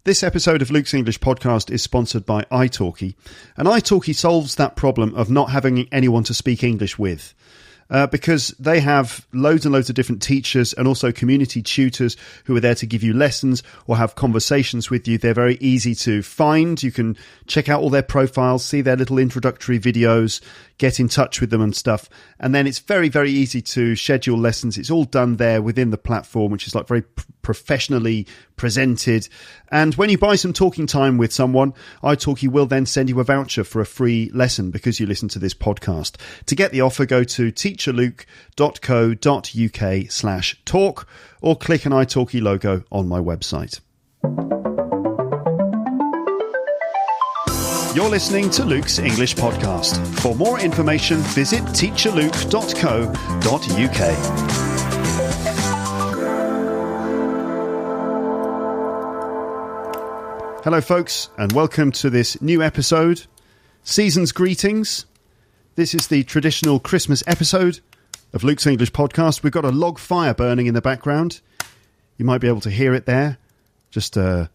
This episode of Luke's English Podcast is sponsored by italki, and italki solves that problem of not having anyone to speak English with. Because they have loads and loads of different teachers and also community tutors who are there to give you lessons or have conversations with you. They're very easy to find. You can check out all their profiles, see their little introductory videos, get in touch with them and stuff. And then it's very, very easy to schedule lessons. It's all done there within the platform, which is like very professionally presented. And when you buy some talking time with someone, italki will then send you a voucher for a free lesson because you listen to this podcast. To get the offer, go to teacherluke.co.uk/talk or click an italki logo on my website. You're listening to Luke's English Podcast. For more information, visit teacherluke.co.uk. Hello, folks, and welcome to this new episode. Season's greetings. This is the traditional Christmas episode of Luke's English Podcast. We've got a log fire burning in the background. You might be able to hear it there. Just a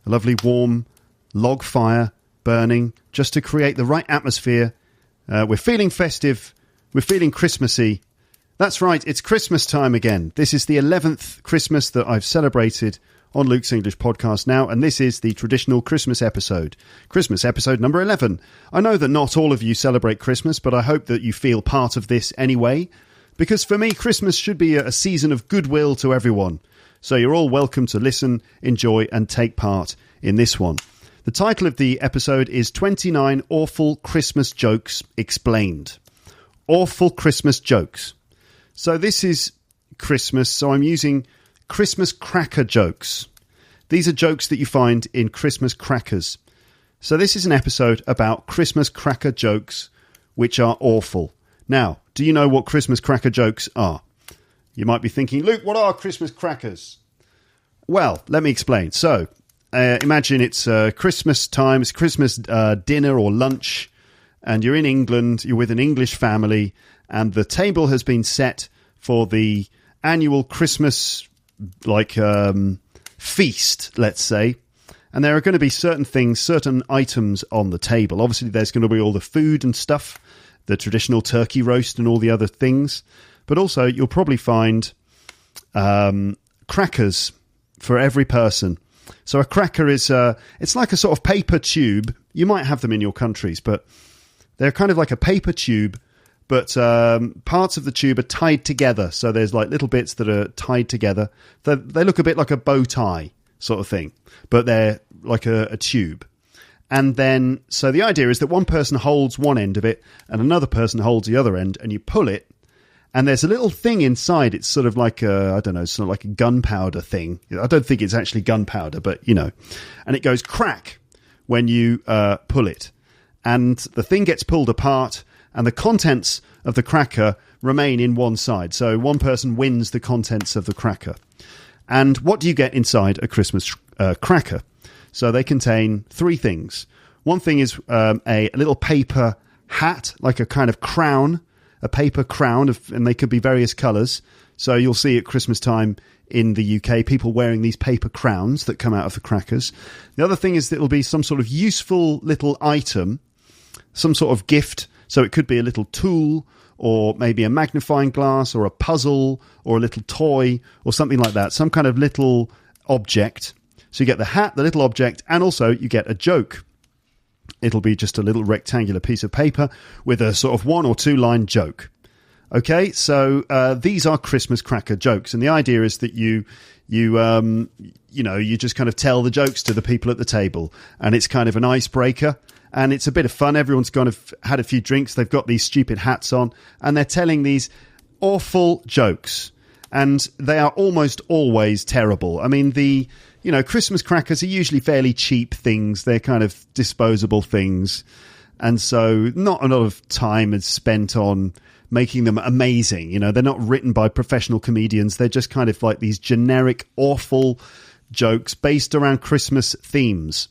lovely warm log fire burning just to create the right atmosphere. We're feeling festive. We're feeling Christmassy. That's right, it's Christmas time again. This is the 11th Christmas that I've celebrated on Luke's English Podcast now, and this is the traditional Christmas episode number 11. I know that not all of you celebrate Christmas, but I hope that you feel part of this anyway, because for me, Christmas should be a season of goodwill to everyone. So you're all welcome to listen, enjoy, and take part in this one. The title of the episode is 29 Awful Christmas Jokes Explained. Awful Christmas jokes. So this is Christmas, so I'm using Christmas cracker jokes. These are jokes that you find in Christmas crackers. So this is an episode about Christmas cracker jokes, which are awful. Now, do you know what Christmas cracker jokes are? You might be thinking, Luke, what are Christmas crackers? Well, let me explain. So, imagine it's Christmas time, it's Christmas dinner or lunch, and you're in England, you're with an English family, and the table has been set for the annual Christmas feast, let's say, and there are going to be certain things, certain items on the table. Obviously, there's going to be all the food and stuff, the traditional turkey roast and all the other things, but also you'll probably find crackers for every person. So a cracker is it's like a sort of paper tube. You might have them in your countries, but they're kind of like a paper tube, but parts of the tube are tied together. So there's like little bits that are tied together. They look a bit like a bow tie sort of thing, but they're like a tube. And then, so the idea is that one person holds one end of it and another person holds the other end, and you pull it, and there's a little thing inside. It's sort of like sort of like a gunpowder thing. I don't think it's actually gunpowder, but you know, and it goes crack when you pull it, and the thing gets pulled apart, and the contents of the cracker remain in one side. So one person wins the contents of the cracker. And what do you get inside a Christmas cracker? So they contain three things. One thing is a little paper hat, like a kind of crown, a paper crown, and they could be various colours. So you'll see at Christmas time in the UK, people wearing these paper crowns that come out of the crackers. The other thing is that it'll be some sort of useful little item, some sort of gift. So it could be a little tool, or maybe a magnifying glass, or a puzzle, or a little toy, or something like that. Some kind of little object. So you get the hat, the little object, and also you get a joke. It'll be just a little rectangular piece of paper with a sort of 1 or 2 line joke. Okay, so these are Christmas cracker jokes, and the idea is that you just kind of tell the jokes to the people at the table, and it's kind of an icebreaker. And it's a bit of fun. Everyone's kind of had a few drinks. They've got these stupid hats on, and they're telling these awful jokes. And they are almost always terrible. I mean, Christmas crackers are usually fairly cheap things. They're kind of disposable things. And so not a lot of time is spent on making them amazing. They're not written by professional comedians. They're just kind of like these generic, awful jokes based around Christmas themes.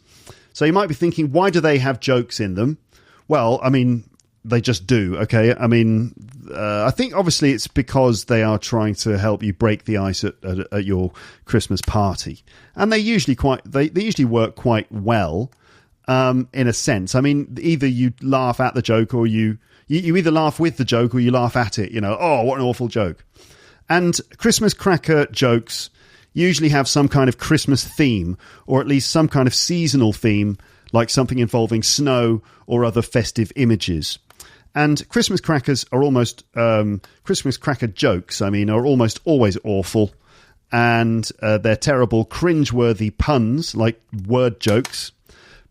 So you might be thinking, why do they have jokes in them? Well, I mean, they just do, okay? I mean, I think obviously it's because they are trying to help you break the ice at your Christmas party. And they usually work quite well, in a sense. I mean, either you laugh at the joke or you either laugh with the joke or you laugh at it, oh, what an awful joke. And Christmas cracker jokes usually have some kind of Christmas theme, or at least some kind of seasonal theme, like something involving snow or other festive images. And Christmas crackers are almost, Christmas cracker jokes, are almost always awful. And they're terrible, cringe-worthy puns, like word jokes.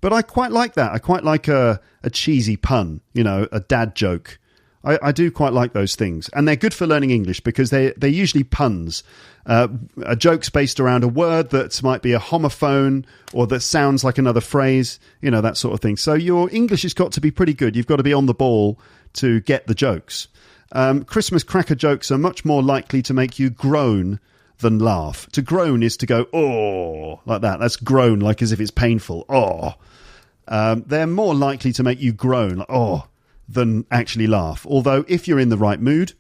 But I quite like that. I quite like a cheesy pun, a dad joke. I do quite like those things. And they're good for learning English because they're usually puns. A joke's based around a word that might be a homophone or that sounds like another phrase, that sort of thing. So your English has got to be pretty good. You've got to be on the ball to get the jokes. Christmas cracker jokes are much more likely to make you groan than laugh. To groan is to go, oh, like that. That's groan, like as if it's painful. Oh. They're more likely to make you groan, like, oh, than actually laugh. Although, if you're in the right mood,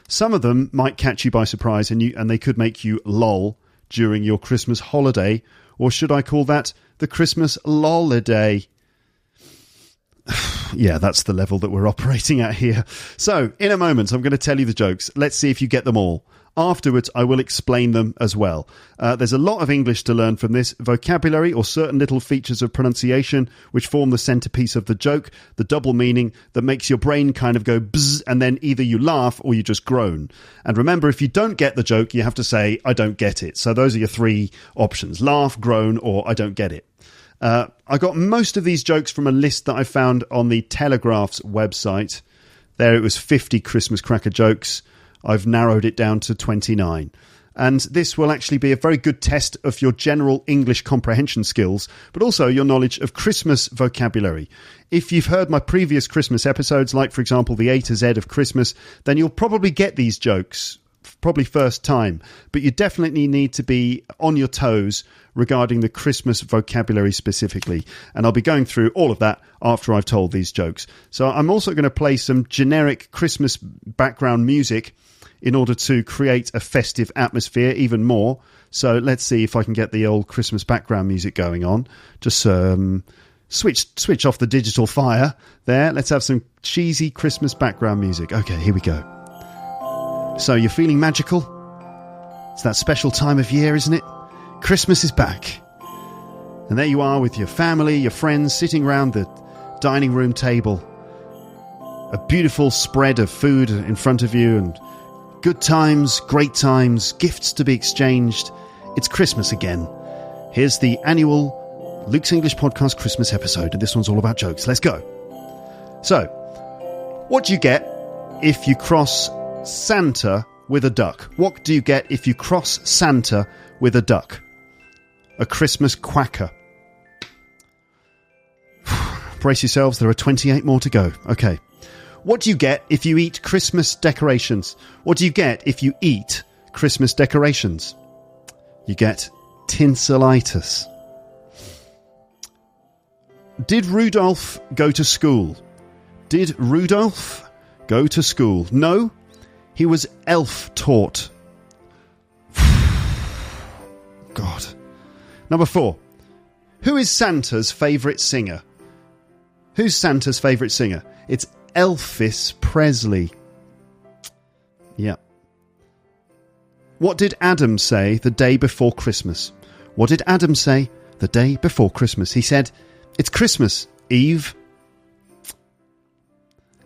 some of them might catch you by surprise and they could make you lol during your Christmas holiday. Or should I call that the Christmas loliday? Yeah, that's the level that we're operating at here. So, in a moment, I'm going to tell you the jokes. Let's see if you get them all. Afterwards, I will explain them as well. There's a lot of English to learn from this. Vocabulary or certain little features of pronunciation which form the centerpiece of the joke, the double meaning that makes your brain kind of go bzz, and then either you laugh or you just groan. And remember, if you don't get the joke, you have to say, I don't get it. So those are your three options: laugh, groan, or I don't get it. I got most of these jokes from a list that I found on the Telegraph's website. There it was 50 Christmas cracker jokes. I've narrowed it down to 29. And this will actually be a very good test of your general English comprehension skills, but also your knowledge of Christmas vocabulary. If you've heard my previous Christmas episodes, like, for example, the A to Z of Christmas, then you'll probably get these jokes, probably first time. But you definitely need to be on your toes regarding the Christmas vocabulary specifically. And I'll be going through all of that after I've told these jokes. So I'm also going to play some generic Christmas background music in order to create a festive atmosphere even more. So let's see if I can get the old Christmas background music going on. Just switch off the digital fire there. Let's have some cheesy Christmas background music. Okay, here we go. So you're feeling magical? It's that special time of year, isn't it? Christmas is back. And there you are with your family, your friends, sitting around the dining room table. A beautiful spread of food in front of you and good times, great times, gifts to be exchanged. It's Christmas again. Here's the annual Luke's English Podcast Christmas episode, and this one's all about jokes. Let's go. So, what do you get if you cross Santa with a duck? What do you get if you cross Santa with a duck? A Christmas quacker. Brace yourselves, there are 28 more to go. Okay. What do you get if you eat Christmas decorations? What do you get if you eat Christmas decorations? You get tinselitis. Did Rudolph go to school? Did Rudolph go to school? No, he was elf-taught. God. Number 4. Who is Santa's favourite singer? Who's Santa's favourite singer? It's Elvis Presley. Yeah. What did Adam say the day before Christmas? What did Adam say the day before Christmas? He said, "It's Christmas, Eve."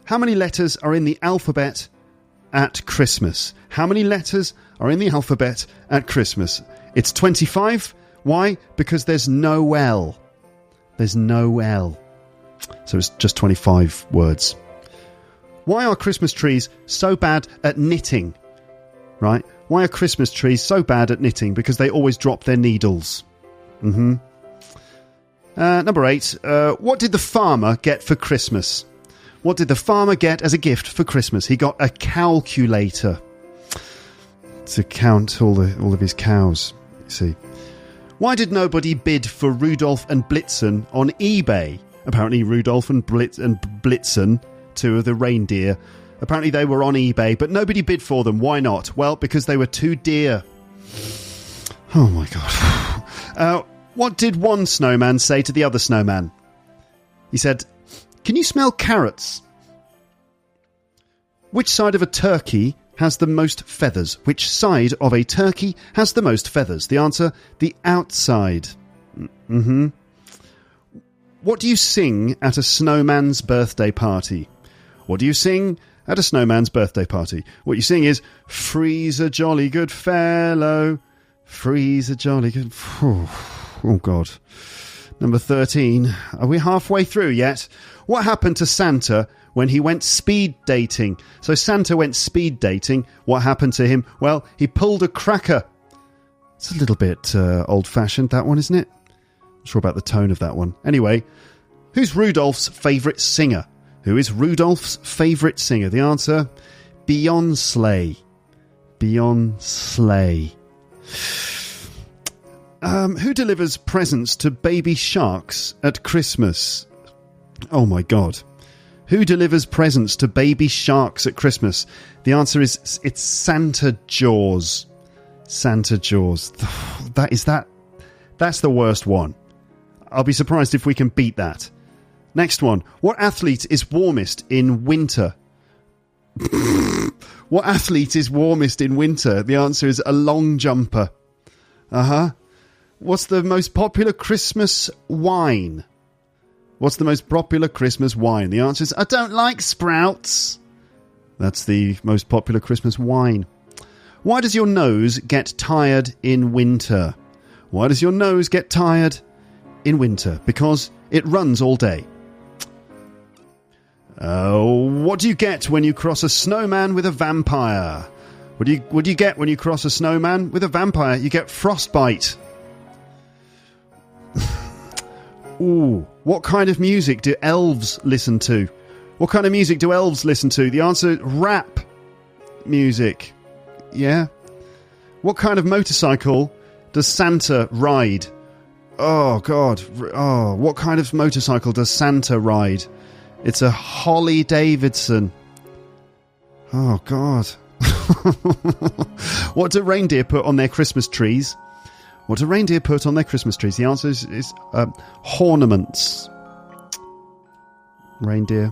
How many letters are in the alphabet at Christmas? How many letters are in the alphabet at Christmas? It's 25. Why? Because there's no L. There's no L. So it's just 25 words. Why are Christmas trees so bad at knitting? Right? Why are Christmas trees so bad at knitting? Because they always drop their needles. Number 8. What did the farmer get for Christmas? What did the farmer get as a gift for Christmas? He got a calculator to count all of his cows. You see. Why did nobody bid for Rudolph and Blitzen on eBay? Apparently Rudolph and Blitzen two of the reindeer. Apparently they were on eBay, but nobody bid for them. Why not? Well, because they were too dear. Oh my god. What did one snowman say to the other snowman? He said, "Can you smell carrots?" Which side of a turkey has the most feathers? Which side of a turkey has the most feathers? The answer, the outside. Mm-hmm. What do you sing at a snowman's birthday party? What do you sing at a snowman's birthday party? What you sing is, "Freeze a jolly good fellow, freeze a jolly good..." Oh, God. Number 13. Are we halfway through yet? What happened to Santa when he went speed dating? So Santa went speed dating. What happened to him? Well, he pulled a cracker. It's a little bit old-fashioned, that one, isn't it? Not sure about the tone of that one. Anyway, who's Rudolph's favourite singer? Who is Rudolph's favourite singer? The answer, Beyonce. Beyonce. Who delivers presents to baby sharks at Christmas? Oh my God. Who delivers presents to baby sharks at Christmas? The answer is, it's Santa Jaws. Santa Jaws. That's the worst one. I'll be surprised if we can beat that. Next one. What athlete is warmest in winter? What athlete is warmest in winter? The answer is a long jumper. Uh-huh. What's the most popular Christmas wine? What's the most popular Christmas wine? The answer is, I don't like sprouts. That's the most popular Christmas wine. Why does your nose get tired in winter? Why does your nose get tired in winter? Because it runs all day. What do you get when you cross a snowman with a vampire? What do you get when you cross a snowman with a vampire? You get frostbite. Ooh, what kind of music do elves listen to? What kind of music do elves listen to? The answer, rap music. Yeah. What kind of motorcycle does Santa ride? Oh, God. Oh, what kind of motorcycle does Santa ride? It's a Holly Davidson. Oh, God. What do reindeer put on their Christmas trees? What do reindeer put on their Christmas trees? The answer is ornaments. Reindeer.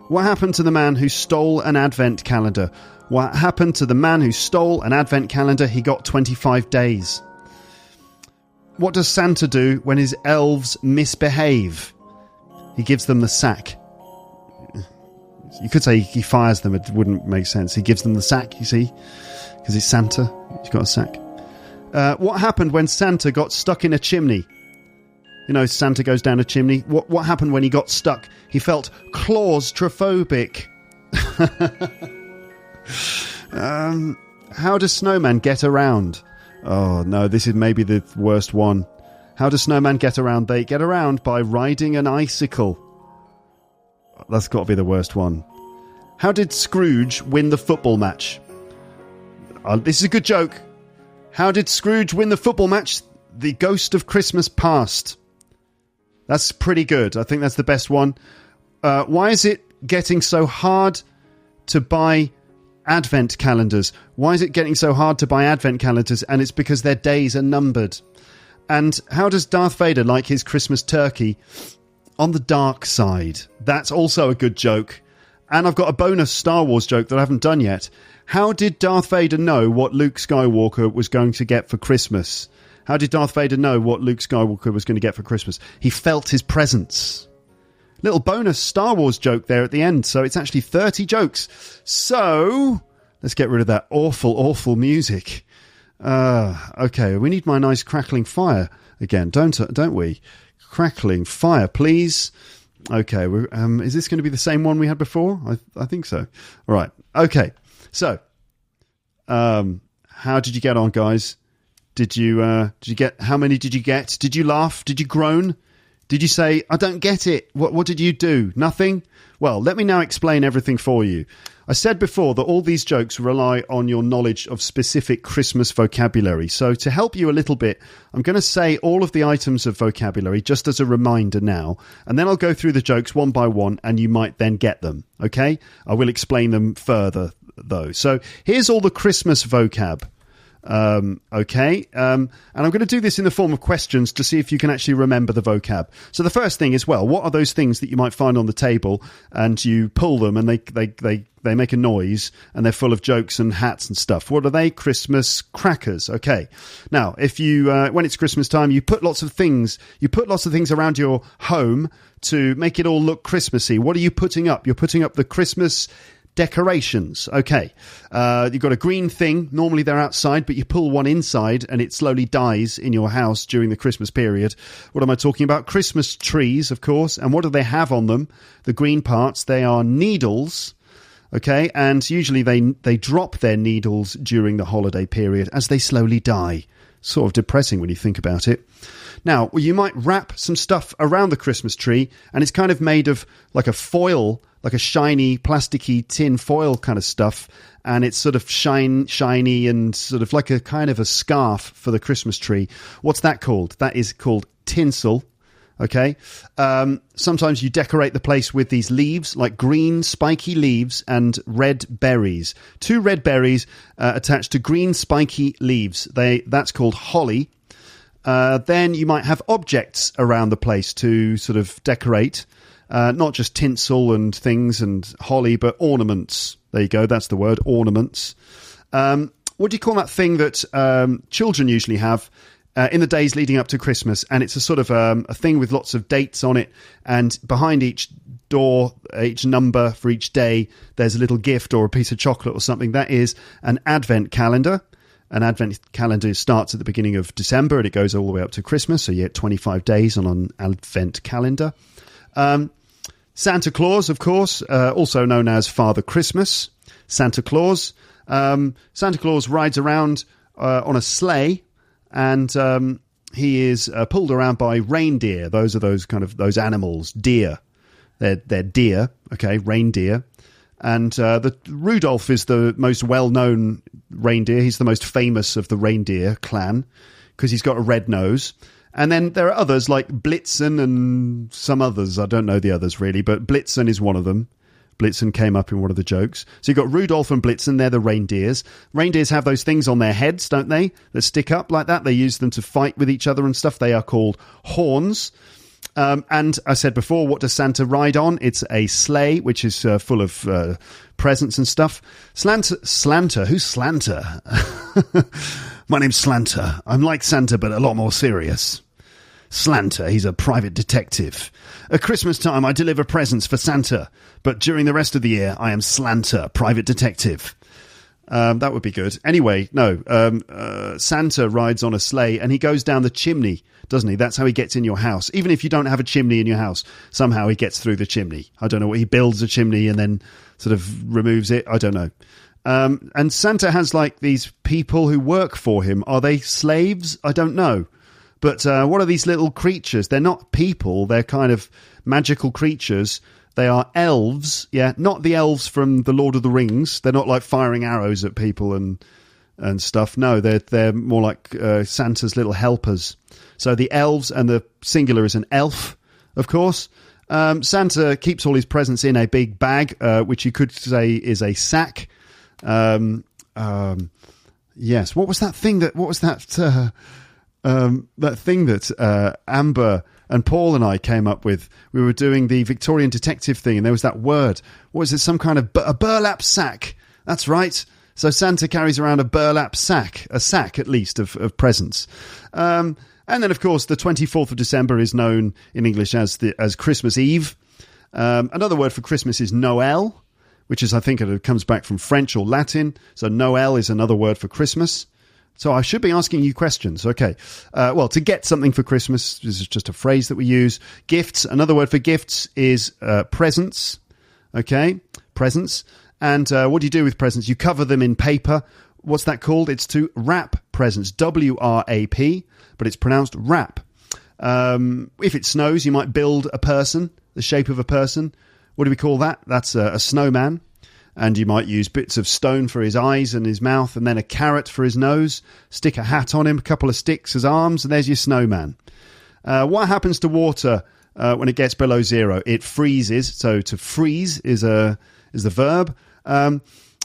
What happened to the man who stole an advent calendar? What happened to the man who stole an advent calendar? He got 25 days. What does Santa do when his elves misbehave? He gives them the sack. You could say he fires them. It wouldn't make sense. He gives them the sack, you see? Because he's Santa. He's got a sack. What happened when Santa got stuck in a chimney? You know, Santa goes down a chimney. What happened when he got stuck? He felt claustrophobic. How does snowman get around? Oh, no, this is maybe the worst one. How do snowman get around? They get around by riding an icicle. That's got to be the worst one. How did Scrooge win the football match? This is a good joke. How did Scrooge win the football match? The ghost of Christmas past. That's pretty good. I think that's the best one. Why is it getting so hard to buy advent calendars? Why is it getting so hard to buy advent calendars? And it's because their days are numbered. And how does Darth Vader like his Christmas turkey? On the dark side. That's also a good joke. And I've got a bonus Star Wars joke that I haven't done yet. How did Darth Vader know what Luke Skywalker was going to get for Christmas? How did Darth Vader know what Luke Skywalker was going to get for Christmas? He felt his presence. Little bonus Star Wars joke there at the end. So it's actually 30 jokes. So let's get rid of that awful, awful music. Okay, we need my nice crackling fire again, don't we? Crackling fire, please. Okay, is this going to be the same one we had before? I think so. All right. Okay. So, how did you get on, guys? Did you get? How many did you get? Did you laugh? Did you groan? Did you say, I don't get it? What did you do? Nothing? Well, let me now explain everything for you. I said before that all these jokes rely on your knowledge of specific Christmas vocabulary. So to help you a little bit, I'm going to say all of the items of vocabulary just as a reminder now, and then I'll go through the jokes one by one, and you might then get them, okay? I will explain them further, though. So here's all the Christmas vocab. Okay. And I'm going to do this in the form of questions to see if you can actually remember the vocab. So the first thing is, well, what are those things that you might find on the table and you pull them and they make a noise and they're full of jokes and hats and stuff? What are they? Christmas crackers. Okay. Now, if you, when it's Christmas time, you put lots of things around your home to make it all look Christmassy. What are you putting up? You're putting up the Christmas decorations. Okay. You've got a green thing. Normally they're outside, but you pull one inside and it slowly dies in your house during the Christmas period. What am I talking about? Christmas trees, of course. And what do they have on them? The green parts, they are needles. Okay. And usually they drop their needles during the holiday period as they slowly die. Sort of depressing when you think about it. Now, you might wrap some stuff around the Christmas tree and it's kind of made of like a foil, like a shiny, plasticky tin foil kind of stuff. And it's sort of shiny and sort of like a kind of a scarf for the Christmas tree. What's that called? That is called tinsel. Okay. Sometimes you decorate the place with these leaves, like green spiky leaves and red berries. 2 red berries attached to green spiky leaves. That's called holly. Then you might have objects around the place to sort of decorate. Not just tinsel and things and holly, but ornaments. There you go. That's the word, ornaments. What do you call that thing that children usually have in the days leading up to Christmas? And it's a sort of a thing with lots of dates on it. And behind each door, each number for each day, there's a little gift or a piece of chocolate or something. That is an advent calendar. An advent calendar starts at the beginning of December and it goes all the way up to Christmas. So you get 25 days on an advent calendar. Santa Claus, of course, also known as Father Christmas. Santa Claus. Santa Claus rides around on a sleigh and he is pulled around by reindeer. Those are those animals, deer. They're deer, okay, reindeer. And the Rudolph is the most well-known reindeer. He's the most famous of the reindeer clan because he's got a red nose. And then there are others like Blitzen and some others. I don't know the others really, but Blitzen is one of them. Blitzen came up in one of the jokes. So you've got Rudolph and Blitzen. They're the reindeers. Reindeers have those things on their heads, don't they? That stick up like that. They use them to fight with each other and stuff. They are called horns. And I said before, what does Santa ride on? It's a sleigh, which is full of presents and stuff. Slanter. Who's Slanter? My name's Slanter. I'm like Santa, but a lot more serious. Slanter, he's a private detective. At Christmas time, I deliver presents for Santa, but during the rest of the year, I am Slanter, private detective. That would be good. Anyway, no. Santa rides on a sleigh and he goes down the chimney, doesn't he? That's how he gets in your house. Even if you don't have a chimney in your house, somehow he gets through the chimney. I don't know what he builds a chimney and then sort of removes it. I don't know. And Santa has like these people who work for him. Are they slaves? I don't know. But what are these little creatures? They're not people. They're kind of magical creatures. They are elves, yeah, not the elves from the Lord of the Rings. They're not like firing arrows at people and stuff. No, they're more like Santa's little helpers. So the elves, and the singular is an elf, of course. Santa keeps all his presents in a big bag, which you could say is a sack. Yes. What was that thing that Amber and Paul and I came up with? We were doing the Victorian detective thing, and there was that word. What was it? Some kind of a burlap sack. That's right. So Santa carries around a burlap sack, a sack at least of presents. And then, of course, the 24th of December is known in English as Christmas Eve. Another word for Christmas is Noel, which is, I think, it comes back from French or Latin. So Noel is another word for Christmas. So I should be asking you questions. Okay. Well, to get something for Christmas, this is just a phrase that we use. Gifts. Another word for gifts is presents. Okay. Presents. And what do you do with presents? You cover them in paper. What's that called? It's to wrap presents. W-R-A-P, but it's pronounced wrap. If it snows, you might build a person, the shape of a person. What do we call that? That's a snowman. And you might use bits of stone for his eyes and his mouth, and then a carrot for his nose, stick a hat on him, a couple of sticks as arms, and there's your snowman. What happens to water when it gets below zero? It freezes. So to freeze is the verb.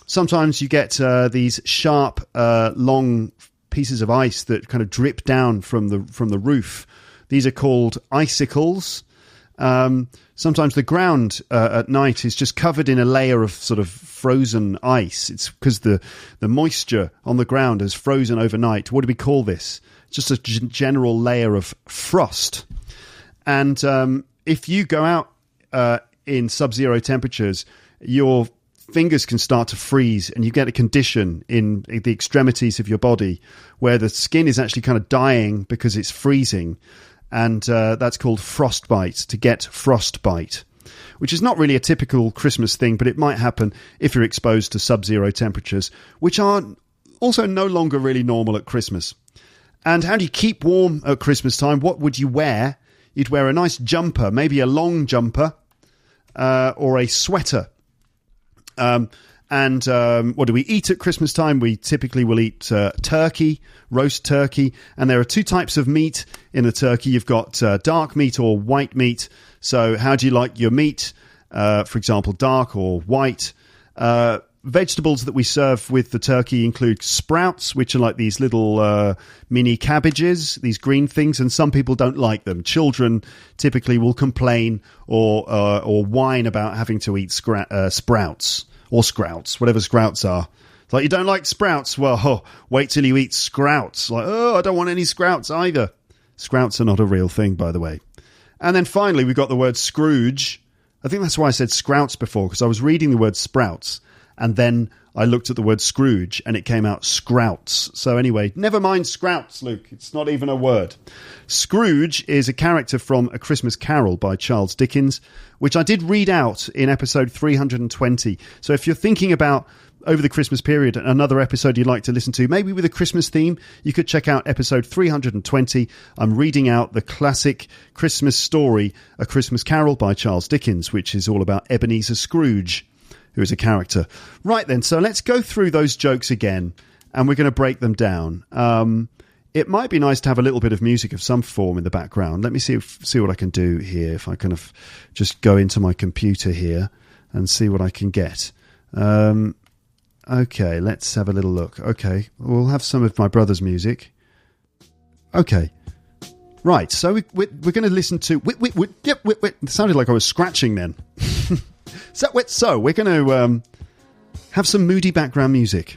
Sometimes you get these sharp, long pieces of ice that kind of drip down from the roof. These are called icicles. Sometimes the ground at night is just covered in a layer of sort of frozen ice. It's because the moisture on the ground has frozen overnight. What do we call this? Just a general layer of frost. And if you go out in sub-zero temperatures, your fingers can start to freeze, and you get a condition in the extremities of your body where the skin is actually kind of dying because it's freezing. And that's called frostbite, to get frostbite, which is not really a typical Christmas thing, but it might happen if you're exposed to sub-zero temperatures, which are also no longer really normal at Christmas. And how do you keep warm at Christmas time? What would you wear? You'd wear a nice jumper, maybe a long jumper, or a sweater. And what do we eat at Christmas time? We typically will eat turkey, roast turkey. And there are two types of meat in the turkey. You've got dark meat or white meat. So how do you like your meat? For example, dark or white. Vegetables that we serve with the turkey include sprouts, which are like these little mini cabbages, these green things, and some people don't like them. Children typically will complain or whine about having to eat sprouts. Or sprouts, whatever sprouts are. It's like, you don't like sprouts? Well, wait till you eat sprouts. Like, I don't want any sprouts either. Sprouts are not a real thing, by the way. And then finally, we've got the word Scrooge. I think that's why I said sprouts before, because I was reading the word sprouts, and then I looked at the word Scrooge, and it came out scrouts. So anyway, never mind sprouts, Luke. It's not even a word. Scrooge is a character from A Christmas Carol by Charles Dickens, which I did read out in episode 320. So if you're thinking about, over the Christmas period, another episode you'd like to listen to, maybe with a Christmas theme, you could check out episode 320. I'm reading out the classic Christmas story, A Christmas Carol by Charles Dickens, which is all about Ebenezer Scrooge, who is a character. Right then, so let's go through those jokes again, and we're going to break them down. It might be nice to have a little bit of music of some form in the background. Let me see what I can do here, if I kind of just go into my computer here and see what I can get. Okay, let's have a little look. Okay, we'll have some of my brother's music. Okay. Right, so we're going to listen to... It sounded like I was scratching then. So we're going to have some moody background music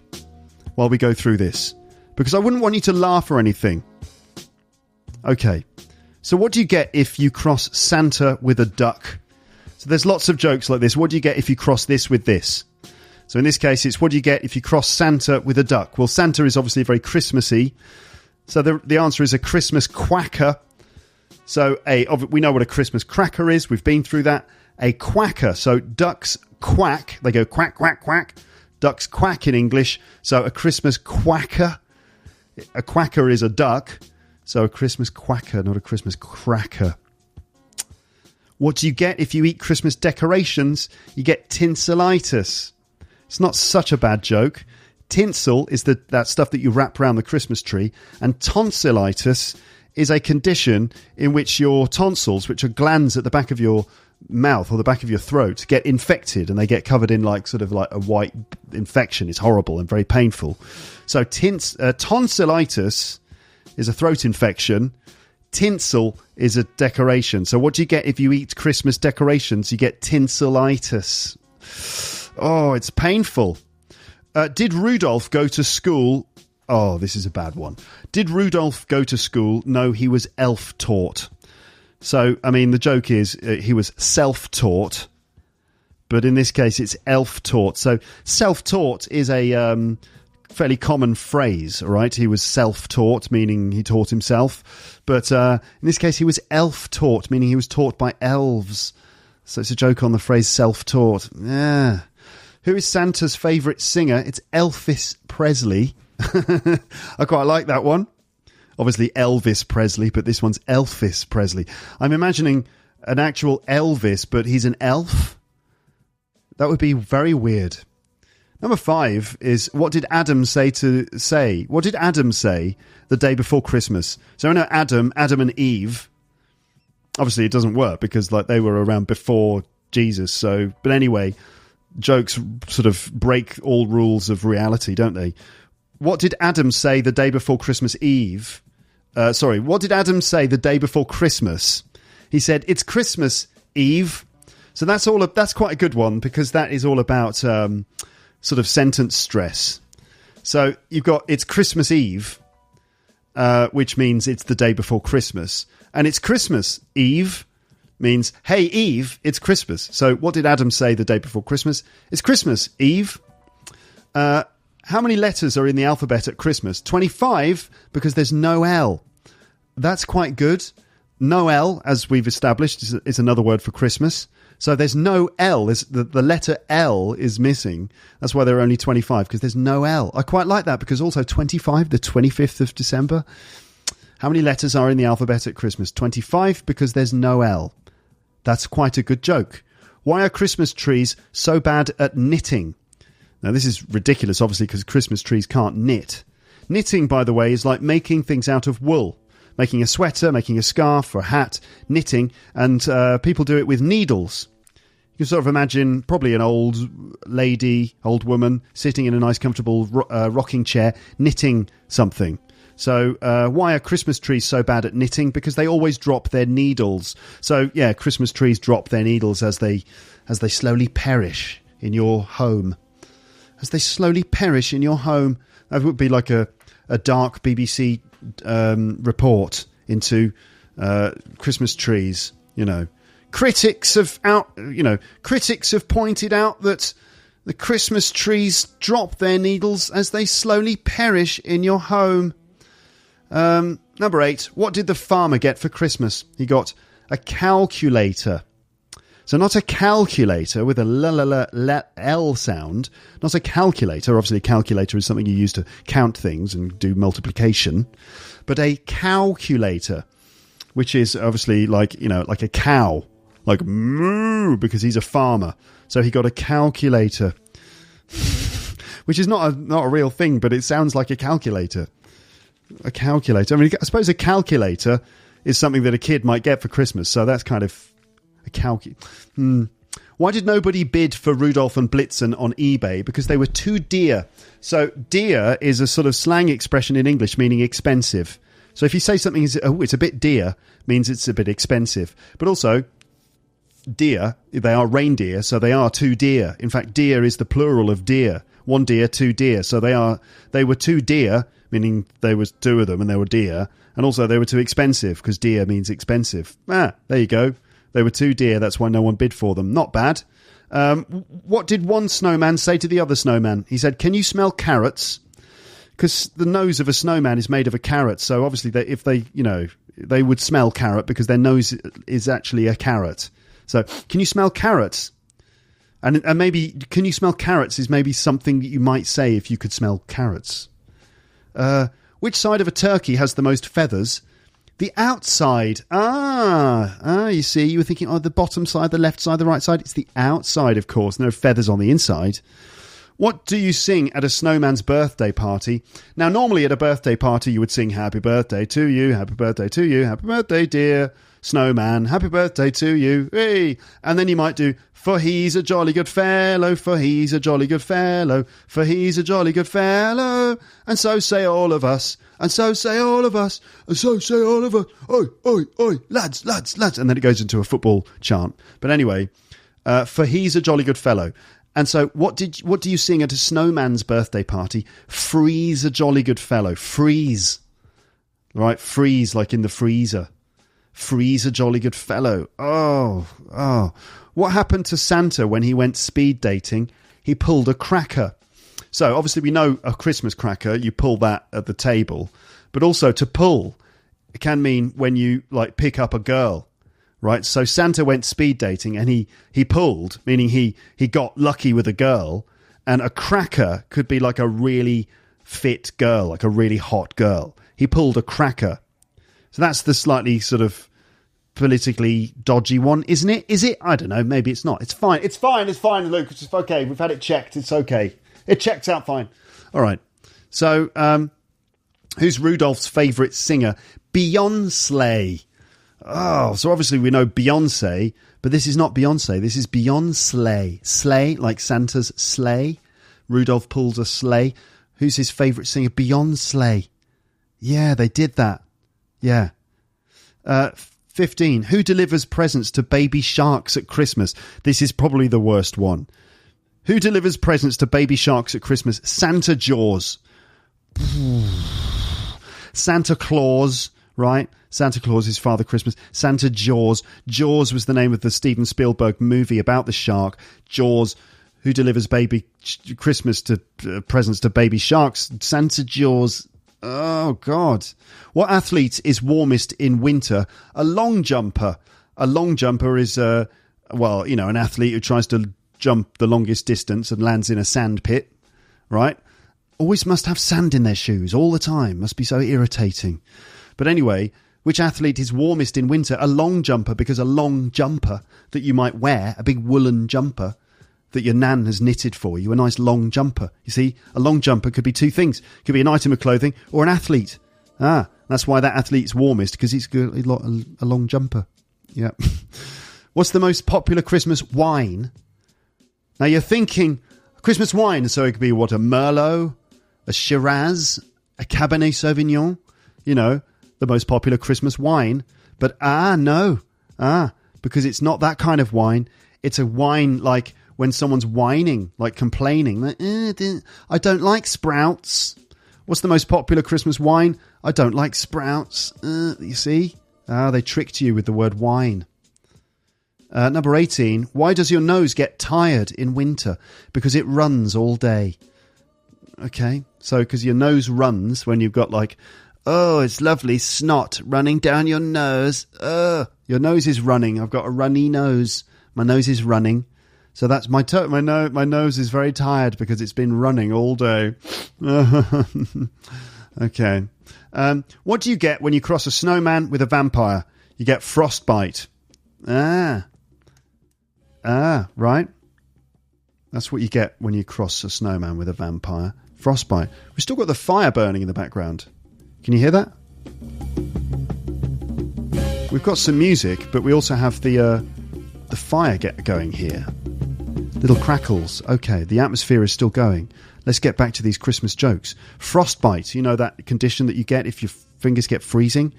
while we go through this, because I wouldn't want you to laugh or anything. Okay, so what do you get if you cross Santa with a duck? So there's lots of jokes like this. What do you get if you cross this with this? So in this case, it's what do you get if you cross Santa with a duck? Well, Santa is obviously very Christmassy. So the answer is a Christmas quacker. So we know what a Christmas cracker is. We've been through that. A quacker. So ducks quack. They go quack, quack, quack. Ducks quack in English. So a Christmas quacker. A quacker is a duck. So a Christmas quacker, not a Christmas cracker. What do you get if you eat Christmas decorations? You get tinselitis. It's not such a bad joke. Tinsel is that stuff that you wrap around the Christmas tree. And tonsillitis is a condition in which your tonsils, which are glands at the back of your mouth or the back of your throat, get infected, and they get covered in sort of like a white infection. It's horrible and very painful. So tonsillitis is a throat infection. Tinsel is a decoration. So what do you get if you eat Christmas decorations? You get tinselitis. Oh, it's painful. Did Rudolph go to school? Oh, this is a bad one. Did Rudolph go to school? No, he was elf-taught. So, I mean, the joke is he was self-taught, but in this case, it's elf-taught. So, self-taught is a fairly common phrase, right? He was self-taught, meaning he taught himself. But in this case, he was elf-taught, meaning he was taught by elves. So, it's a joke on the phrase self-taught. Yeah. Who is Santa's favourite singer? It's Elvis Presley. I quite like that one. obviously Elvis Presley, but this one's Elvis Presley. I'm imagining an actual Elvis, but he's an elf. That would be very weird. Number 5 is, what did Adam say? What did Adam say the day before Christmas? So I know Adam and Eve. Obviously, it doesn't work because like they were around before Jesus. So, but anyway, jokes sort of break all rules of reality, don't they? What did Adam say the day before Christmas Eve? What did Adam say the day before Christmas? He said, "It's Christmas Eve." So that's quite a good one because that is all about sort of sentence stress. So you've got it's Christmas Eve, which means it's the day before Christmas, and it's Christmas Eve means, hey Eve, it's Christmas. So what did Adam say the day before Christmas? It's Christmas Eve. How many letters are in the alphabet at Christmas? 25, because there's no L. That's quite good. No L, as we've established, is another word for Christmas. So there's no L. The letter L is missing. That's why there are only 25, because there's no L. I quite like that, because also 25, the 25th of December. How many letters are in the alphabet at Christmas? 25, because there's no L. That's quite a good joke. Why are Christmas trees so bad at knitting? Now, this is ridiculous, obviously, because Christmas trees can't knit. Knitting, by the way, is like making things out of wool. Making a sweater, making a scarf or a hat, knitting, and people do it with needles. You can sort of imagine probably an old woman, sitting in a nice, comfortable rocking chair, knitting something. So why are Christmas trees so bad at knitting? Because they always drop their needles. So, yeah, Christmas trees drop their needles as they slowly perish in your home. As they slowly perish in your home. That would be like a dark BBC report into Christmas trees. Critics have pointed out that the Christmas trees drop their needles as they slowly perish in your home. Number 8, what did the farmer get for Christmas? He got a calculator. So not a calculator with a L sound, not a calculator. Obviously, a calculator is something you use to count things and do multiplication, but a calculator, which is obviously like a cow, like moo, because he's a farmer. So he got a calculator, which is not a real thing, but it sounds like a calculator. A calculator. I mean, I suppose a calculator is something that a kid might get for Christmas. So that's kind of Why did nobody bid for Rudolph and Blitzen on eBay? Because they were too dear. So dear is a sort of slang expression in English meaning expensive. So if you say something is it's a bit dear, means it's a bit expensive. But also, deer, they are reindeer, so they are too dear. In fact, deer is the plural of deer. One deer, two deer. So they were too dear, meaning there was two of them and they were dear. And also they were too expensive, because dear means expensive. There you go. They were too dear, that's why no one bid for them. Not bad. What did one snowman say to the other snowman? He said, "Can you smell carrots?" Because the nose of a snowman is made of a carrot, so obviously they would smell carrot because their nose is actually a carrot. So, can you smell carrots? And maybe, can you smell carrots is maybe something that you might say if you could smell carrots. Which side of a turkey has the most feathers? The outside. You see, you were thinking, the bottom side, the left side, the right side. It's the outside, of course. No feathers on the inside. What do you sing at a snowman's birthday party? Now, normally at a birthday party, you would sing happy birthday to you, happy birthday to you, happy birthday, dear snowman, happy birthday to you. Hey! And then you might do, for he's a jolly good fellow, for he's a jolly good fellow, for he's a jolly good fellow. And so say all of us. And so say all of us, and so say all of us, oi, oi, oi, lads, lads, lads. And then it goes into a football chant. But anyway, for he's a jolly good fellow. And so what do you sing at a snowman's birthday party? Freeze a jolly good fellow. Freeze. Right? Freeze, like in the freezer. Freeze a jolly good fellow. Oh. What happened to Santa when he went speed dating? He pulled a cracker. So, obviously, we know a Christmas cracker, you pull that at the table. But also, to pull, it can mean when you, pick up a girl, right? So, Santa went speed dating and he pulled, meaning he got lucky with a girl. And a cracker could be like a really fit girl, like a really hot girl. he pulled a cracker. So that's the slightly sort of politically dodgy one, isn't it? Is it? I don't know. Maybe it's not. It's fine. It's fine, Luke. It's okay. We've had it checked. It's okay. It checks out fine. All right. So, who's Rudolph's favourite singer? Beyonce. Oh, so obviously we know Beyonce, but this is not Beyonce. This is Beyonce. Sleigh, like Santa's sleigh. Rudolph pulls a sleigh. Who's his favourite singer? Beyonce. Yeah, they did that. Yeah. 15. Who delivers presents to baby sharks at Christmas? This is probably the worst one. Who delivers presents to baby sharks at Christmas? Santa Jaws. Santa Claus, right? Santa Claus is Father Christmas. Santa Jaws. Jaws was the name of the Steven Spielberg movie about the shark. Jaws. Who delivers baby Christmas to presents to baby sharks? Santa Jaws. Oh, God. What athlete is warmest in winter? A long jumper. A long jumper is, an athlete who tries to jump the longest distance and lands in a sand pit, right? Always must have sand in their shoes all the time. Must be so irritating. But anyway, which athlete is warmest in winter? A long jumper, because a long jumper that you might wear, a big woolen jumper that your nan has knitted for you, a nice long jumper. You see, a long jumper could be two things. It could be an item of clothing or an athlete. That's why that athlete's warmest, because he's got a long jumper. Yeah. What's the most popular Christmas wine? Now you're thinking Christmas wine, so it could be what, a Merlot, a Shiraz, a Cabernet Sauvignon, the most popular Christmas wine. But no. Because it's not that kind of wine. It's a wine like when someone's whining, like complaining, like, I don't like sprouts. What's the most popular Christmas wine? I don't like sprouts. You see? They tricked you with the word wine. Number 18. Why does your nose get tired in winter? Because it runs all day. Okay. So, because your nose runs when you've got like, oh, it's lovely snot running down your nose. Your nose is running. I've got a runny nose. My nose is running. So that's my nose is very tired because it's been running all day. Okay. What do you get when you cross a snowman with a vampire? You get frostbite. Right. That's what you get when you cross a snowman with a vampire. Frostbite. We've still got the fire burning in the background. Can you hear that? We've got some music, but we also have the fire going here. Little crackles. Okay, the atmosphere is still going. Let's get back to these Christmas jokes. Frostbite. You know that condition that you get if your fingers get freezing?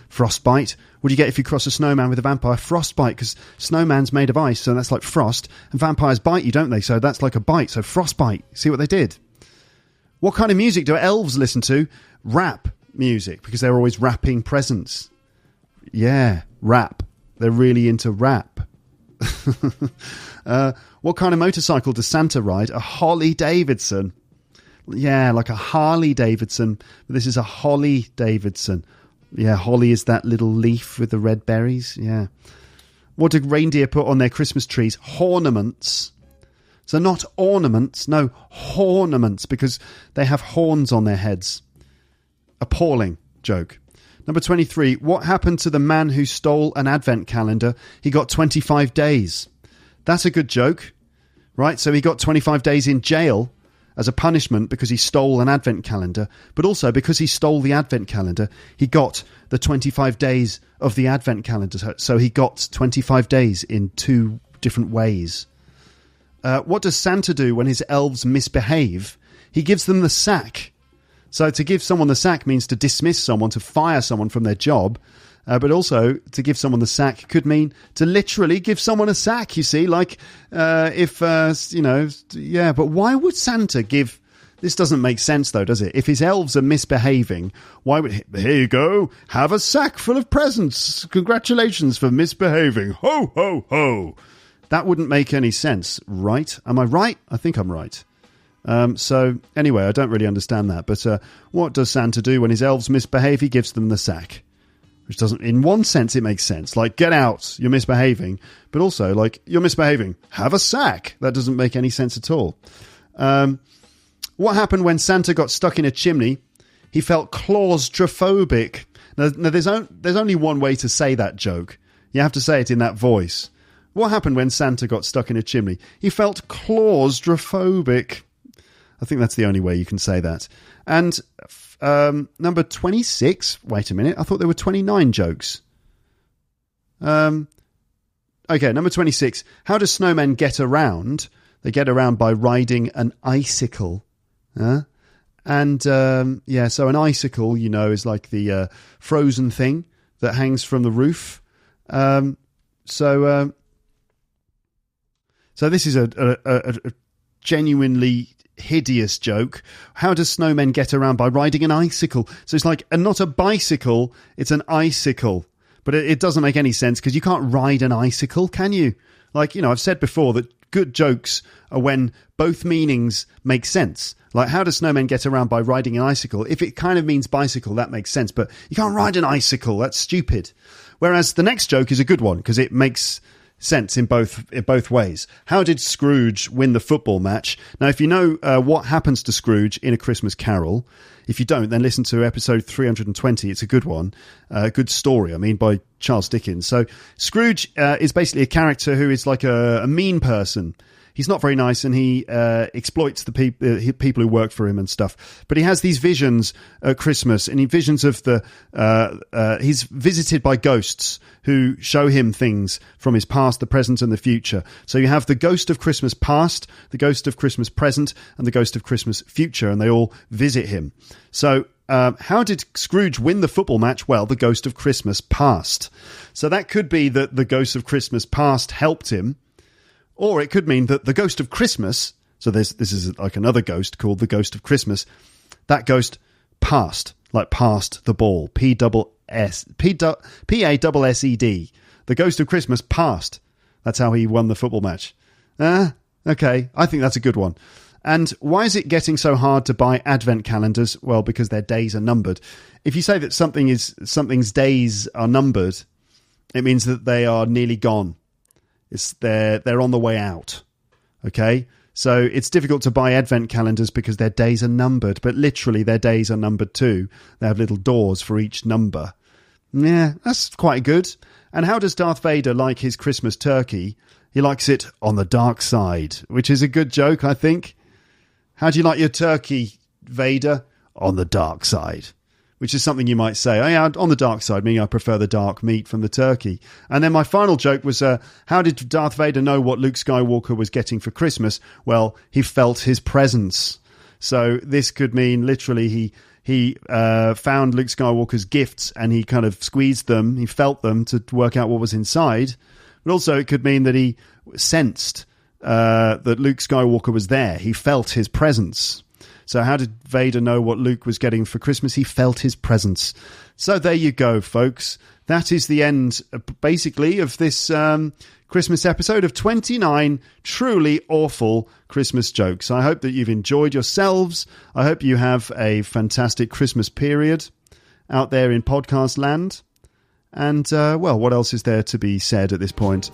Frostbite. What do you get if you cross a snowman with a vampire? Frostbite, because snowman's made of ice, so that's like frost. And vampires bite you, don't they? So that's like a bite. So frostbite. See what they did? What kind of music do elves listen to? Rap music, because they're always wrapping presents. Yeah, rap. They're really into rap. What kind of motorcycle does Santa ride? A Holly Davidson. Yeah, like a Harley Davidson. But this is a Holly Davidson. Yeah, holly is that little leaf with the red berries. Yeah. What do reindeer put on their Christmas trees? Ornaments. So not ornaments, no, ornaments, because they have horns on their heads. Appalling joke. Number 23. What happened to the man who stole an advent calendar? He got 25 days. That's a good joke, right? So he got 25 days in jail as a punishment because he stole an advent calendar. But also because he stole the advent calendar, he got the 25 days of the advent calendar. So he got 25 days in two different ways. What does Santa do when his elves misbehave? He gives them the sack. So to give someone the sack means to dismiss someone, to fire someone from their job. But also, to give someone the sack could mean to literally give someone a sack, you see. Like, but why would Santa give... This doesn't make sense, though, does it? If his elves are misbehaving, why would... Here you go, have a sack full of presents. Congratulations for misbehaving. Ho, ho, ho. That wouldn't make any sense, right? Am I right? I think I'm right. So, anyway, I don't really understand that. But what does Santa do when his elves misbehave? He gives them the sack. Which doesn't, in one sense, it makes sense. Like, get out, you're misbehaving. But also, like, you're misbehaving. Have a sack. That doesn't make any sense at all. What happened when Santa got stuck in a chimney? he felt claustrophobic. Now there's only one way to say that joke. You have to say it in that voice. What happened when Santa got stuck in a chimney? He felt claustrophobic. I think that's the only way you can say that. And number 26. Wait a minute. I thought there were 29 jokes. Okay, number 26. How do snowmen get around? They get around by riding an icicle. And so an icicle, is like the frozen thing that hangs from the roof. So this is a genuinely hideous joke. How do snowmen get around? By riding an icicle. So it's like, and not a bicycle, it's an icicle. But it doesn't make any sense because you can't ride an icicle, can you? Like, I've said before that good jokes are when both meanings make sense. Like, how do snowmen get around? By riding an icicle? If it kind of means bicycle, that makes sense. But you can't ride an icicle. That's stupid. Whereas the next joke is a good one because it makes sense in both ways. How did Scrooge win the football match? Now, if you know what happens to Scrooge in A Christmas Carol, if you don't, then listen to episode 320. It's a good one. A good story, by Charles Dickens. So Scrooge is basically a character who is like a mean person. He's not very nice, and he exploits the people who work for him and stuff. But he has these visions at Christmas, and he visions of he's visited by ghosts who show him things from his past, the present, and the future. So you have the ghost of Christmas past, the ghost of Christmas present, and the ghost of Christmas future, and they all visit him. So how did Scrooge win the football match? Well, the ghost of Christmas past. So that could be that the ghost of Christmas past helped him. Or it could mean that the ghost of Christmas, so this is like another ghost called the ghost of Christmas, that ghost passed, like passed the ball, P-A-S-S-E-D. The ghost of Christmas passed. That's how he won the football match. Okay, I think that's a good one. And why is it getting so hard to buy advent calendars? Well, because their days are numbered. If you say that something's days are numbered, it means that they are nearly gone. They're on the way out. Okay? So it's difficult to buy advent calendars because their days are numbered, but literally their days are numbered too. They have little doors for each number. Yeah, that's quite good. And how does Darth Vader like his Christmas turkey? He likes it on the dark side, which is a good joke, I think. How do you like your turkey, Vader? On the dark side. Which is something you might say, oh yeah, on the dark side, meaning I prefer the dark meat from the turkey. And then my final joke was, how did Darth Vader know what Luke Skywalker was getting for Christmas? Well, he felt his presence. So this could mean literally he found Luke Skywalker's gifts and he kind of squeezed them, he felt them to work out what was inside. But also it could mean that he sensed that Luke Skywalker was there. He felt his presence. So how did Vader know what Luke was getting for Christmas? He felt his presence. So there you go, folks. That is the end, basically, of this Christmas episode of 29 truly awful Christmas jokes. I hope that you've enjoyed yourselves. I hope you have a fantastic Christmas period out there in podcast land. And, well, what else is there to be said at this point?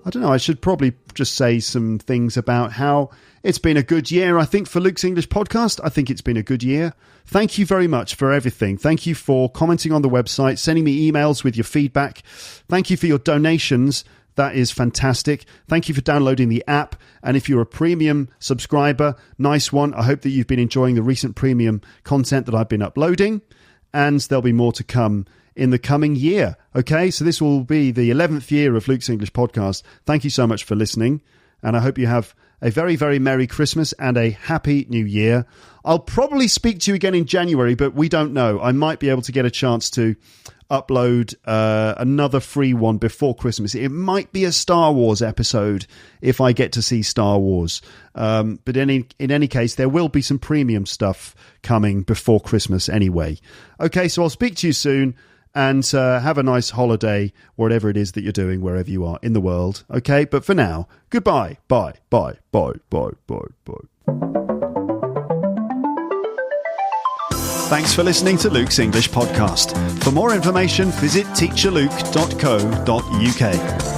I don't know, I should probably just say some things about how it's been a good year, I think, for Luke's English Podcast. I think it's been a good year. Thank you very much for everything. Thank you for commenting on the website, sending me emails with your feedback. Thank you for your donations. That is fantastic. Thank you for downloading the app. And if you're a premium subscriber, nice one. I hope that you've been enjoying the recent premium content that I've been uploading. And there'll be more to come in the coming year. Okay, so this will be the 11th year of Luke's English Podcast. Thank you so much for listening, and I hope you have a very, very Merry Christmas and a Happy New Year. I'll probably speak to you again in January, but we don't know. I might be able to get a chance to upload another free one before Christmas. It might be a Star Wars episode if I get to see Star Wars. But in any case, there will be some premium stuff coming before Christmas anyway. Okay, so I'll speak to you soon. And have a nice holiday, whatever it is that you're doing, wherever you are in the world. Okay, but for now, goodbye. Bye, bye, bye, bye, bye, bye. Thanks for listening to Luke's English Podcast. For more information, visit teacherluke.co.uk.